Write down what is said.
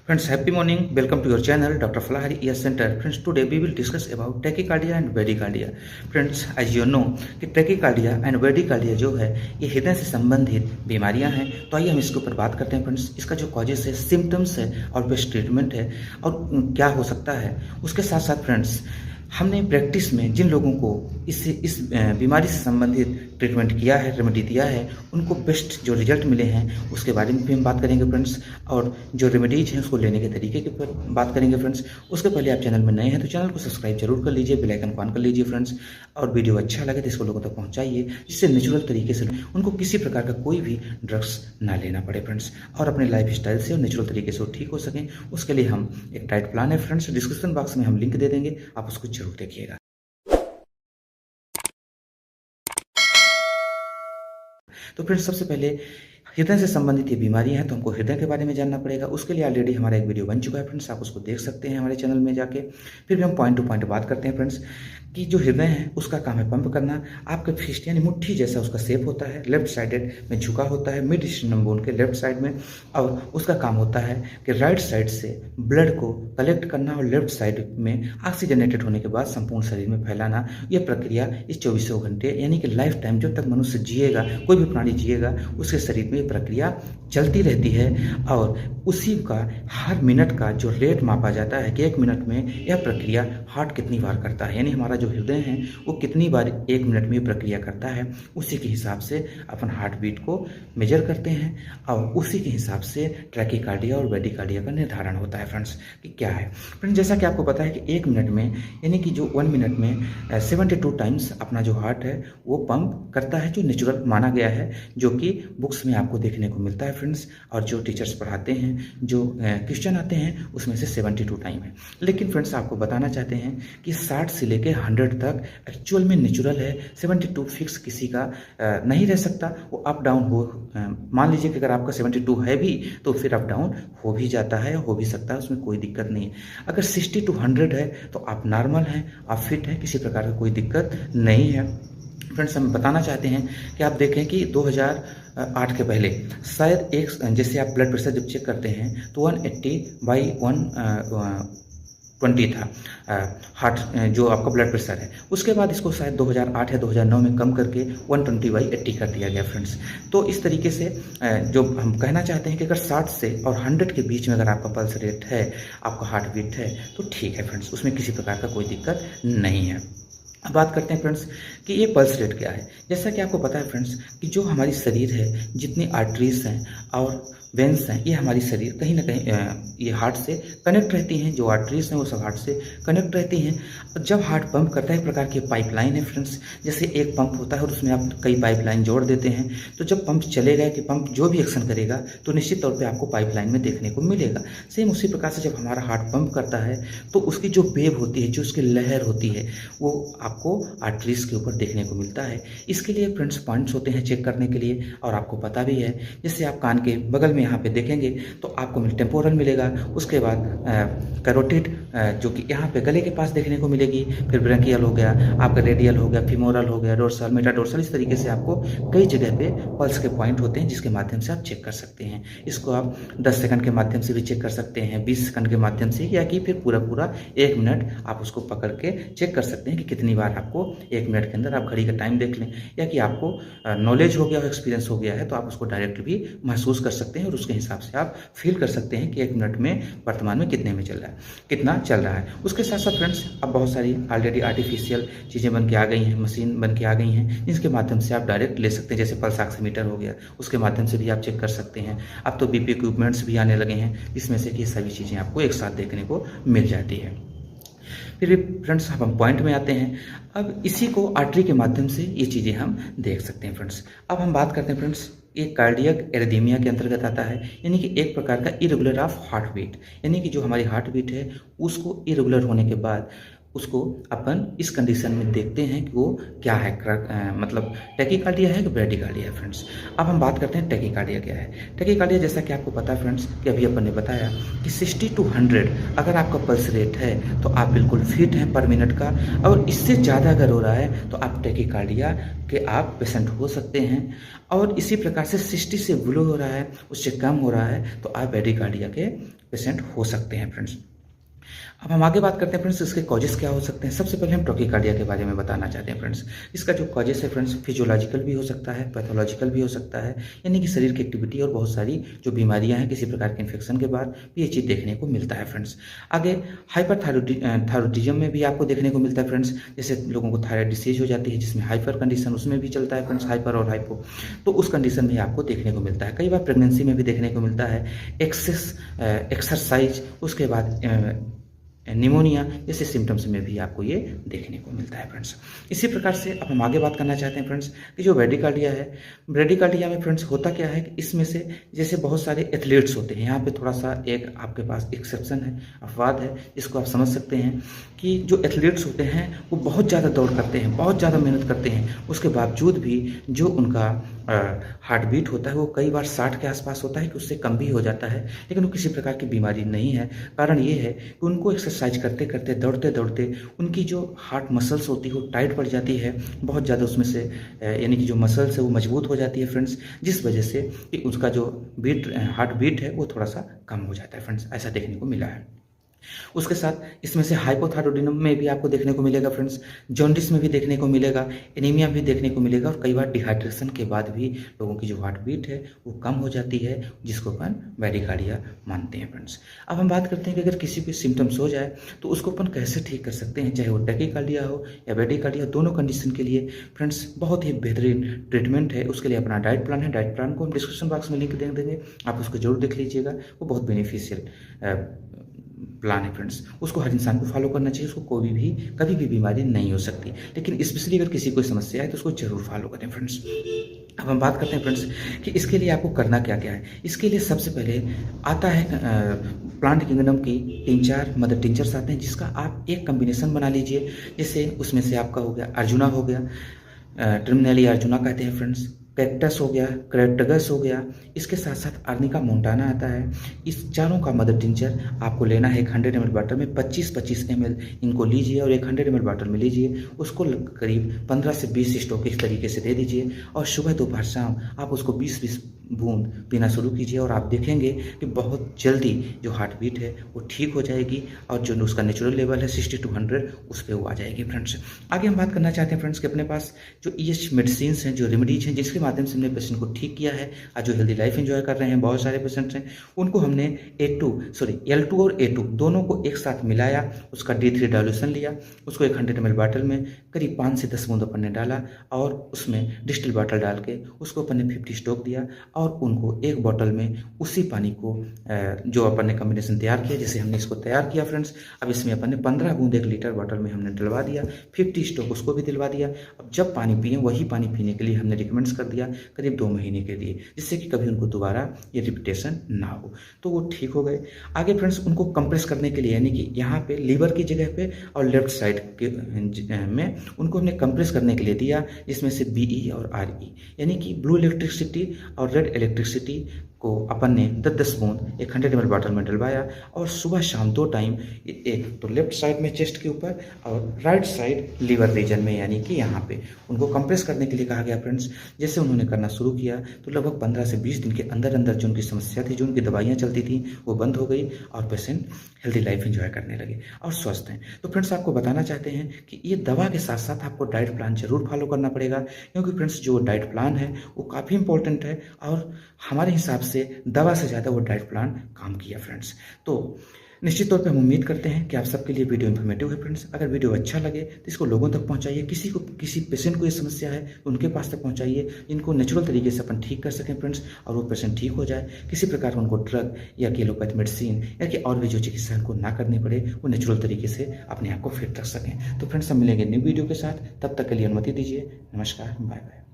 Friends, happy morning. Welcome to your channel, Dr. Falahari Ear Center. Friends, today we will discuss about tachycardia and bradycardia. Friends, as you know कि tachycardia and bradycardia जो है ये हृदय से संबंधित बीमारियां हैं। तो आइए हम इसके ऊपर बात करते हैं। फ्रेंड्स, इसका जो कॉजेस है, सिम्टम्स है और बेस्ट ट्रीटमेंट है और क्या हो सकता है। उसके साथ साथ फ्रेंड्स, हमने प्रैक्टिस में जिन लोगों को इस बीमारी से संबंधित ट्रीटमेंट किया है, रेमेडी दिया है, उनको बेस्ट जो रिजल्ट मिले हैं उसके बारे में भी हम बात करेंगे फ्रेंड्स। और जो रेमेडीज हैं उसको लेने के तरीके के ऊपर बात करेंगे फ्रेंड्स। उसके पहले आप चैनल में नए हैं तो चैनल को सब्सक्राइब जरूर कर लीजिए, बेल आइकन को ऑन कर लीजिए फ्रेंड्स। और वीडियो अच्छा लगे तो इसको लोगों तक पहुँचाइए, जिससे नेचुरल तरीके से उनको किसी प्रकार का कोई भी ड्रग्स ना लेना पड़े फ्रेंड्स, और अपने लाइफ स्टाइल से और नेचुरल तरीके से वो ठीक हो सकें। उसके लिए हम एक डाइट प्लान है फ्रेंड्स, डिस्क्रिप्शन बॉक्स में हम लिंक दे देंगे, आप उसको जरूर देखिएगा। तो फ्रेंड्स, सबसे पहले हृदय से संबंधित ये बीमारियां हैं तो हमको हृदय के बारे में जानना पड़ेगा। उसके लिए ऑलरेडी हमारा एक वीडियो बन चुका है फ्रेंड्स, आप उसको देख सकते हैं हमारे चैनल में जाके। फिर भी हम पॉइंट टू पॉइंट बात करते हैं फ्रेंड्स कि जो हृदय है उसका काम है पंप करना। आपके फिस्ट यानी मुट्ठी जैसा उसका शेप होता है, लेफ्ट साइडेड में झुका होता है मिड स्टर्नम बोन के लेफ्ट साइड में, और उसका काम होता है कि राइट साइड से ब्लड को कलेक्ट करना और लेफ्ट साइड में ऑक्सीजनेटेड होने के बाद संपूर्ण शरीर में फैलाना। यह प्रक्रिया इस 24 घंटे यानी कि लाइफ टाइम जब तक मनुष्य जिएगा, कोई भी प्राणी जिएगा, उसके शरीर में ये प्रक्रिया चलती रहती है। और उसी का हर मिनट का जो रेट मापा जाता है कि 1 मिनट में यह प्रक्रिया हार्ट कितनी बार करता है, यानी हमारा जो हृदय है वो कितनी बार 1 मिनट में प्रक्रिया करता है। उसी के हिसाब से अपन हार्ट बीट को मेजर करते हैं और उसी के हिसाब से ट्रैकीकार्डिया और ब्रैडीकार्डिया का निर्धारण होता है फ्रेंड्स कि क्या है। फ्रेंड्स, जैसा कि आपको पता है कि 1 मिनट में यानी कि जो 1 मिनट में 72 टाइम्स अपना जो हार्ट है वो पंप करता है, जो नेचुरल माना गया है, जो कि बुक्स में आपको देखने को मिलता है फ्रेंड्स। और जो टीचर्स पढ़ाते हैं, जो क्वेश्चन आते हैं, उसमें से 72 टाइम है। लेकिन फ्रेंड्स, आपको बताना चाहते हैं कि 60 से लेके 100 तक एक्चुअल में नेचुरल है। 72 फिक्स किसी का नहीं रह सकता, वो अप डाउन हो। मान लीजिए कि अगर आपका 72 है भी तो फिर अप डाउन हो भी जाता है, हो भी सकता है, उसमें कोई दिक्कत नहीं है। अगर 60 to 100 है तो आप नॉर्मल हैं, आप फिट हैं, किसी प्रकार का कोई दिक्कत नहीं है। फ्रेंड्स, हम बताना चाहते हैं कि आप देखें कि 2008 के पहले शायद एक, जैसे आप ब्लड प्रेशर जब चेक करते हैं तो 180/120 था हार्ट जो आपका ब्लड प्रेशर है। उसके बाद इसको शायद 2008 या 2009 में कम करके 120/80 कर दिया गया फ्रेंड्स। तो इस तरीके से जो हम कहना चाहते हैं कि अगर 60 से और 100 के बीच में अगर आपका पल्स रेट है, आपका हार्ट बीट है, तो ठीक है फ्रेंड्स, उसमें किसी प्रकार का कोई दिक्कत नहीं है। अब बात करते हैं फ्रेंड्स कि ये पल्स रेट क्या है। जैसा कि आपको पता है फ्रेंड्स कि जो हमारी शरीर है, जितनी आर्टरीज हैं और वेंस हैं, ये हमारी शरीर कहीं ना कहीं ये हार्ट से कनेक्ट रहती हैं। जो आर्टरीज हैं वो सब हार्ट से कनेक्ट रहती हैं। और जब हार्ट पंप करता है, एक प्रकार की पाइपलाइन है फ्रेंड्स। जैसे एक पंप होता है और उसमें आप कई पाइपलाइन जोड़ देते हैं, तो जब पंप चलेगा कि पंप जो भी एक्शन करेगा तो निश्चित तौर पे आपको पाइपलाइन में देखने को मिलेगा। सेम उसी प्रकार से जब हमारा हार्ट पंप करता है तो उसकी जो वेव होती है, जो उसकी लहर होती है, वो आपको आर्टरीज के ऊपर देखने को मिलता है। इसके लिए फ्रेंड्स पॉइंट्स होते हैं चेक करने के लिए, और आपको पता भी है। जैसे आप कान के बगल में यहाँ पे देखेंगे तो आपको टेम्पोरल मिलेगा, उसके बाद कैरोटिड जो कि यहाँ पे गले के पास देखने को मिलेगी, फिर ब्रैंकियल हो गया, आपका रेडियल हो गया, फीमोरल हो गया, डोर्सल, मेटाडोर्सल। इस तरीके से आपको कई जगह पे पल्स के पॉइंट होते हैं जिसके माध्यम से आप चेक कर सकते हैं। इसको आप 10 सेकंड के माध्यम से भी चेक कर सकते हैं, 20 सेकंड के माध्यम से, या कि फिर पूरा 1 मिनट आप उसको पकड़ के चेक कर सकते हैं कि कितनी बार आपको 1 मिनट के अंदर आप घड़ी का टाइम देख लें, या कि आपको नॉलेज हो गया हो, एक्सपीरियंस हो गया है, तो आप उसको डायरेक्ट भी महसूस कर सकते हैं और उसके हिसाब से आप फील कर सकते हैं कि 1 मिनट में वर्तमान में कितने में चल रहा है, कितना चल रहा है। उसके साथ साथ फ्रेंड्स अब बहुत सारी ऑलरेडी आर्टिफिशियल चीज़ें बन के आ गई हैं, मशीन बन के आ गई हैं, जिसके माध्यम से आप डायरेक्ट ले सकते हैं। जैसे पल्स ऑक्सीमीटर हो गया, उसके माध्यम से भी आप चेक कर सकते हैं। अब तो बीपी इक्विपमेंट्स भी आने लगे हैं, जिसमें से ये सभी चीज़ें आपको एक साथ देखने को मिल जाती है। फिर भी फ्रेंड्स, अब हम पॉइंट में आते हैं। अब इसी को आर्टरी के माध्यम से ये चीज़ें हम देख सकते हैं फ्रेंड्स। अब हम बात करते हैं फ्रेंड्स, ये कार्डियक एरिथमिया के अंतर्गत आता है, यानी कि एक प्रकार का इरेगुलर ऑफ हार्ट बीट, यानी कि जो हमारी हार्ट बीट है उसको इरेगुलर होने के बाद उसको अपन इस कंडीशन में देखते हैं कि वो क्या है, मतलब टैकीकार्डिया है कि ब्रैडीकार्डिया है फ्रेंड्स। अब हम बात करते हैं टैकीकार्डिया क्या है। टैकीकार्डिया जैसा कि आपको पता है फ्रेंड्स कि अभी अपन ने बताया कि 60 to 100 अगर आपका पल्स रेट है तो आप बिल्कुल फिट हैं पर मिनट का, और इससे ज़्यादा अगर हो रहा है तो आप टैकीकार्डिया के आप पेशेंट हो सकते हैं। और इसी प्रकार से 60 से बिलो हो रहा है, उससे कम हो रहा है तो आप ब्रैडीकार्डिया के पेशेंट हो सकते हैं फ्रेंड्स। अब हम आगे बात करते हैं फ्रेंड्स, इसके कॉजेस क्या हो सकते हैं। सबसे पहले हम टोकीकार्डिया के बारे में बताना चाहते हैं फ्रेंड्स। इसका जो कॉजेस है फ्रेंड्स, फिजियोलॉजिकल भी हो सकता है, पैथोलॉजिकल भी हो सकता है, यानी कि शरीर की एक्टिविटी और बहुत सारी जो बीमारियां हैं किसी प्रकार के इन्फेक्शन के बाद भी ये चीज़ देखने को मिलता है फ्रेंड्स। आगे हाइपरथायरॉयडिज्म में भी आपको देखने को मिलता है फ्रेंड्स, जैसे लोगों को थायराइड डिसीज हो जाती है जिसमें हाइपर कंडीशन उसमें भी चलता है फ्रेंड्स, हाइपर और हाइपो, तो उस कंडीशन में आपको देखने को मिलता है। कई बार प्रेगनेंसी में भी देखने को मिलता है। एक्सरसाइज, उसके बाद निमोनिया जैसे सिम्टम्स में भी आपको ये देखने को मिलता है फ्रेंड्स। इसी प्रकार से अब हम आगे बात करना चाहते हैं फ्रेंड्स कि जो ब्रेडिकार्डिया है, ब्रेडिकार्डिया में फ्रेंड्स होता क्या है कि इसमें से जैसे बहुत सारे एथलीट्स होते हैं, यहाँ पे थोड़ा सा एक आपके पास एक्सेप्शन है, अपवाद है, जिसको आप समझ सकते हैं कि जो एथलीट्स होते हैं वो बहुत ज़्यादा दौड़ करते हैं, बहुत ज़्यादा मेहनत करते हैं, उसके बावजूद भी जो उनका हार्ट बीट होता है वो कई बार 60 के आसपास होता है कि उससे कम भी हो जाता है, लेकिन वो किसी प्रकार की बीमारी नहीं है। कारण ये है कि उनको एक्सरसाइज करते करते, दौड़ते दौड़ते उनकी जो हार्ट मसल्स होती है वो टाइट पड़ जाती है बहुत ज़्यादा, उसमें से यानी कि जो मसल्स है वो मजबूत हो जाती है फ्रेंड्स, जिस वजह से कि उसका जो हार्ट बीट है वो थोड़ा सा कम हो जाता है फ्रेंड्स, ऐसा देखने को मिला है। उसके साथ इसमें से हाइपोथायरॉयडिज्म में भी आपको देखने को मिलेगा फ्रेंड्स, जॉन्डिस में भी देखने को मिलेगा, एनीमिया भी देखने को मिलेगा, और कई बार डिहाइड्रेशन के बाद भी लोगों की जो हार्ट बीट है वो कम हो जाती है, जिसको अपन ब्रेडिकार्डिया मानते हैं फ्रेंड्स। अब हम बात करते हैं कि अगर किसी भी सिम्टम्स हो जाए तो उसको अपन कैसे ठीक कर सकते हैं, चाहे वो टैकीकार्डिया हो या ब्रेडिकार्डिया, दोनों कंडीशन के लिए फ्रेंड्स बहुत ही बेहतरीन ट्रीटमेंट है। उसके लिए अपना डाइट प्लान है, डाइट प्लान को हम डिस्क्रिप्शन बॉक्स में लिंक दे देंगे, आप उसको जरूर देख लीजिएगा, वो बहुत बेनिफिशियल प्लान है फ्रेंड्स। उसको हर इंसान को फॉलो करना चाहिए, उसको कोई भी कभी भी बीमारी नहीं हो सकती, लेकिन स्पेशली अगर किसी को समस्या है तो उसको जरूर फॉलो करें फ्रेंड्स। अब हम बात करते हैं फ्रेंड्स कि इसके लिए आपको करना क्या क्या है। इसके लिए सबसे पहले आता है प्लांट किंगडम की 3-4 मदर टिंचर्स आते हैं, जिसका आप एक कम्बिनेशन बना लीजिए। जैसे उसमें से आपका हो गया अर्जुना हो गया, टर्मिनली अर्जुना कहते हैं फ्रेंड्स, कैक्टस हो गया, क्रेटगस हो गया, इसके साथ साथ अर्निका मोंटाना आता है। इस चारों का मदर टिंचर आपको लेना है 100 ml वाटर में, 25-25 ml इनको लीजिए और 100 ml वाटर में लीजिए, उसको करीब 15 से 20 स्टॉक इस तरीके से दे दीजिए, और सुबह दोपहर शाम आप उसको 20-20 बूंद पीना शुरू कीजिए, और आप देखेंगे कि बहुत जल्दी जो हार्ट बीट है वो ठीक हो जाएगी, और जो उसका नेचुरल लेवल है 60 to 100 उस पर वो आ जाएगी फ्रेंड्स। आगे हम बात करना चाहते हैं फ्रेंड्स कि अपने पास जो EH मेडिसिन हैं, जो रेमेडीज हैं, जिसके माध्यम से हमने पेशेंट को ठीक किया है, आज जो हेल्दी लाइफ एंजॉय कर रहे हैं बहुत सारे पेशेंट्स हैं, उनको हमने L2 और A2 दोनों को एक साथ मिलाया, उसका D3 डाइल्यूशन लिया, उसको 100 ml बाटल में करीब 5 से 10 बूंद अपन ने डाला, और उसमें डिस्टिल वाटर डाल के उसको अपन ने 50 स्टॉक दिया, और उनको एक बोतल में उसी पानी को जो अपन ने कॉम्बिनेशन तैयार किया, जैसे हमने इसको तैयार किया फ्रेंड्स, अब इसमें अपन ने 15 बूंद 1 लीटर वाटर में हमने डलवा दिया, 50 स्टॉक उसको भी दिलवा दिया। अब जब पानी पिए वही पानी पीने के लिए हमने रिकमेंड्स कर दिया करीब 2 महीने के लिए, जिससे कि कभी उनको दोबारा ये रिपीटेशन ना हो, तो वो ठीक हो गए। आगे फ्रेंड्स उनको कंप्रेस करने के लिए, यानी कि यहाँ पे लीवर की जगह पे और लेफ्ट साइड के में उनको हमने कंप्रेस करने के लिए दिया, जिसमें से BE और RE यानी कि ब्लू इलेक्ट्रिसिटी और रेड इलेक्ट्रिसिटी को अपन ने 10-10 बूंद 100 ml वाटर में डलवाया, और सुबह शाम 2 टाइम, एक तो लेफ्ट साइड में चेस्ट के ऊपर और राइट साइड लीवर रीजन में, यानी कि यहाँ पे उनको कंप्रेस करने के लिए कहा गया फ्रेंड्स। जैसे उन्होंने करना शुरू किया तो लगभग 15 से 20 दिन के अंदर अंदर जो उनकी समस्या थी, जो उनकी दवाइयाँ चलती थी, वो बंद हो गई, और पेशेंट हेल्दी लाइफ एंजॉय करने लगे और स्वस्थ हैं। तो फ्रेंड्स आपको बताना चाहते हैं कि ये दवा के साथ साथ आपको डाइट प्लान जरूर फॉलो करना पड़ेगा, क्योंकि फ्रेंड्स जो डाइट प्लान है वो काफ़ी इंपॉर्टेंट है, और हमारे हिसाब से दवा से ज़्यादा वो डाइट प्लान काम किया फ्रेंड्स। तो निश्चित तौर पे हम उम्मीद करते हैं कि आप सबके लिए वीडियो इन्फॉर्मेटिव है फ्रेंड्स। अगर वीडियो अच्छा लगे तो इसको लोगों तक पहुंचाइए, किसी पेशेंट को ये समस्या है तो उनके पास तक पहुंचाइए, जिनको नेचुरल तरीके से अपन ठीक कर सकें फ्रेंड्स, और वो पेशेंट ठीक हो जाए, किसी प्रकार का उनको ड्रग या एलोपैथ मेडिसिन या कि और भी जो चिकित्सा उनको ना करनी पड़े, वो नेचुरल तरीके से अपने आप को फिट रख सकें। तो फ्रेंड्स हम मिलेंगे न्यू वीडियो के साथ, तब तक के लिए अनुमति दीजिए। नमस्कार, बाय बाय।